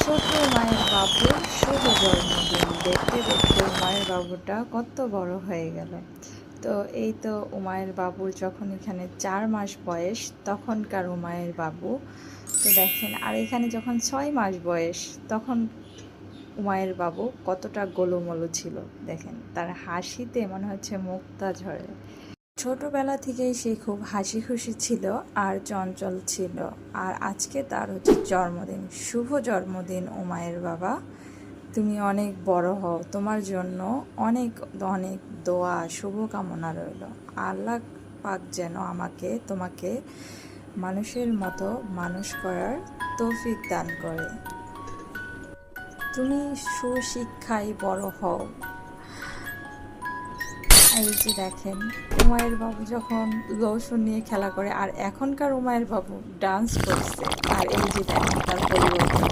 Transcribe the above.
ছোট মায়ের বাবুর শুভ জন্মদিন। দেখতে দেখতে উমায়ের বাবুটা কত বড় হয়ে গেল। তো এই তো উমায়ের বাবুর যখন এখানে 4 মাস বয়স তখনকার উমায়ের বাবু। তো দেখেন, আর এখানে যখন 6 মাস বয়স তখন উমায়ের বাবু কতটা গোলুমোলু ছিল। দেখেন, তার হাসিতে মনে হচ্ছে মুক্তা ঝরে। ছোটবেলা থেকেই সে খুব হাসি খুশি ছিল আর চঞ্চল ছিল। আর আজকে তার হচ্ছে জন্মদিন। শুভ জন্মদিন উমায়ের বাবা, তুমি অনেক বড় হও, তোমার জন্য অনেক অনেক দোয়া শুভকামনা রইল। আল্লাহ পাক যেন তোমাকে মানুষের মতো মানুষ করার তৌফিক দান করে, তুমি সুশিক্ষায় বড় হও। এই যে দেখেন, উমায়ের বাবু যখন লৌসুন নিয়ে খেলা করে, আর এখনকার উমায়ের বাবু ডান্স করছে। আর এই যে দেখেন তার পরিবর্তন।